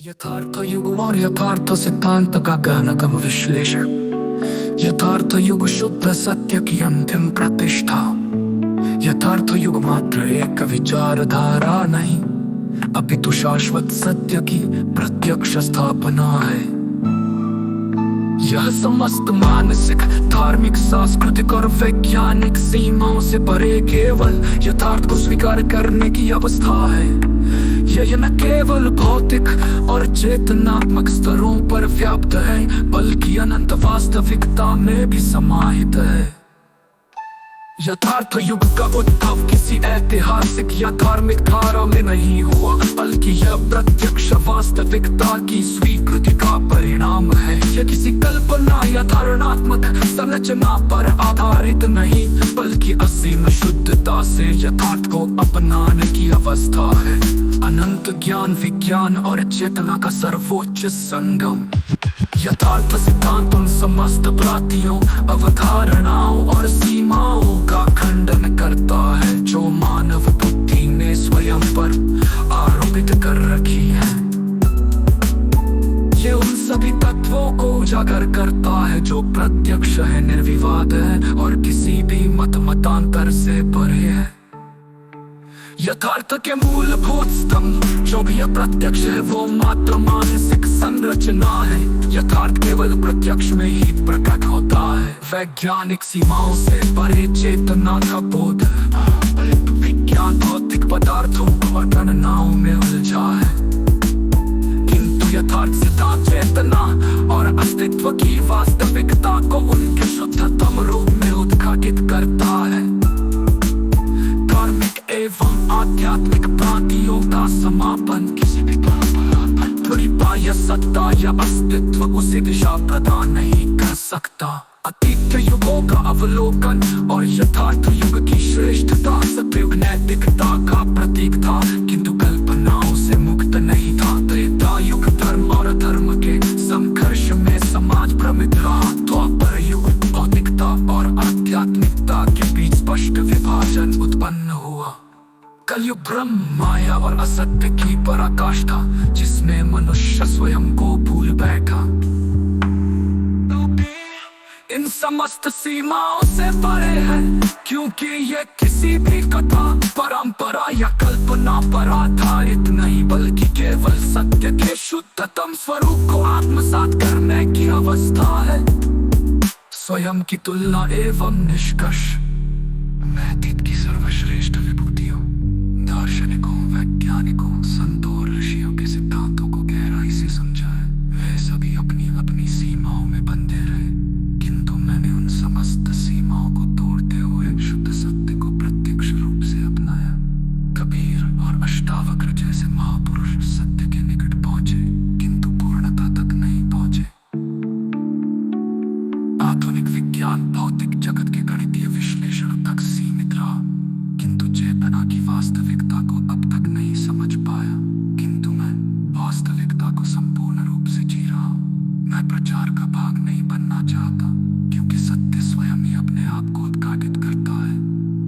यथार्थ युग और यथार्थ सिद्धांत का गहनतम विश्लेषण। यथार्थ युग शुद्ध सत्य की अंतिम प्रतिष्ठा। यथार्थ युग मात्र एक विचारधारा नहीं, अपितु शाश्वत सत्य की प्रत्यक्ष स्थापना है। यह समस्त मानसिक, धार्मिक, सांस्कृतिक और वैज्ञानिक सीमाओं से परे केवल यथार्थ को स्वीकार करने की अवस्था है। यह न केवल भौतिक और चेतनात्मक स्तरों पर व्याप्त है, बल्कि अनंत वास्तविकता में भी समाहित है। यथार्थ युग का उद्भव किसी ऐतिहासिक या धार्मिक धारा में नहीं हुआ, बल्कि यह प्रत्यक्ष वास्तविकता की स्वीकृति का परिणाम है। यह किसी कल्पना या धारणात्मक संरचना पर आधारित नहीं, बल्कि असीम शुद्धता से यथार्थ को अपनाने की अवस्था है। अनंत ज्ञान, विज्ञान और चेतना का सर्वोच्च संगम। यथार्थ सिद्धांत उन समस्त भ्रांतियों, अवधारणाओं और सीमाओं का खंडन करता है जो मानव बुद्धि ने स्वयं पर आरोपित कर रखी है। ये उन सभी तत्वों को उजागर करता है जो प्रत्यक्ष है, निर्विवाद है और किसी भी मतांतर से परे है। यथार्थ के मूलभूत स्तंभ जो भी अप्रत्यक्ष है वो मात्र मानसिक संरचना है। यथार्थ केवल प्रत्यक्ष में ही प्रकट होता है। वैज्ञानिक सीमाओं से परे चेतना का बोध। विज्ञान भौतिक पदार्थों और गणनाओं में उलझा है, किंतु यथार्थ सिद्धांत चेतना और अस्तित्व की वास्तविकता को उनके शुद्धतम रूप में उद्घाटित करता है। धार्मिक एवं आध्यात्मिक भ्रांतियों का समापन। किसी भी परंपरा या सत्ता या अस्तित्व उसे दिशा प्रदान नहीं कर सकता। अतीत युगों का अवलोकन और यथार्थ युग की श्रेष्ठता। सतयुग नैतिकता का प्रतीक था, किंतु कल्पनाओं से मुक्त नहीं था। त्रेता युग धर्म और अधर्म के संघर्ष में समाज भ्रमित रहा। द्वापर युग भौतिकता और आध्यात्मिकता के बीच स्पष्ट विभाजन उत्पन्न हुआ। कलयुग ब्रह्म, माया और असत्य की पराकाष्ठा, जिसमें मनुष्य स्वयं को भूल बैठा। इन समस्त सीमाओं से परे है, क्योंकि ये किसी भी कथा, परंपरा या कल्पना पर आधारित नहीं, बल्कि केवल सत्य के शुद्धतम स्वरूप को आत्मसात करने की अवस्था है। स्वयं की तुलना एवं निष्कर्ष। मैं अतीत की सर्वश्रेष्ठ विभूतियों, दार्शनिकों, वैज्ञानिकों, संतों और ऋषियों के सिद्धांतों को गहराई से समझा है। वे सभी अपनी अपनी सीमाओं में बंधे रहे, किंतु मैंने उन समस्त सीमाओं को तोड़ते हुए शुद्ध सत्य को प्रत्यक्ष रूप से अपनाया। कबीर और अष्टावक्र जैसे महापुरुष सत्य के निकट पहुंचे, किंतु पूर्णता तक नहीं पहुंचे। आधुनिक विज्ञान भौतिक जगत के गणितीय विश्लेषण तक सीमित रहा, किंतु चेतना की वास्तविकता को अब तक नहीं समझ पाया। किंतु मैं वास्तविकता को संपूर्ण रूप से जी रहा हूँ। मैं प्रचार का भाग नहीं बनना चाहता, क्योंकि सत्य स्वयं ही अपने आप को उद्घाटित करता है।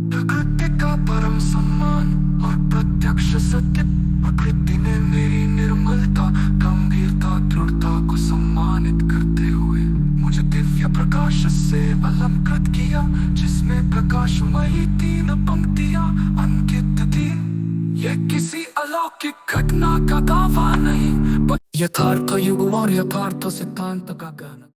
प्रकृति का परम सम्मान और प्रत्यक्ष सत्य। प्रकृति ने मेरी निर्मलता, गंभीरता, दृढ़ता को सम्मानित करते हुए मुझे दिव्य प्रकाश से अलंकृत किया, जिसमें प्रकाशमयी 3 पंक्तियां अंकित थी। यह किसी अलौकिक घटना का दावा नहीं, यथार्थ युग और यथार्थ सिद्धांत का गहन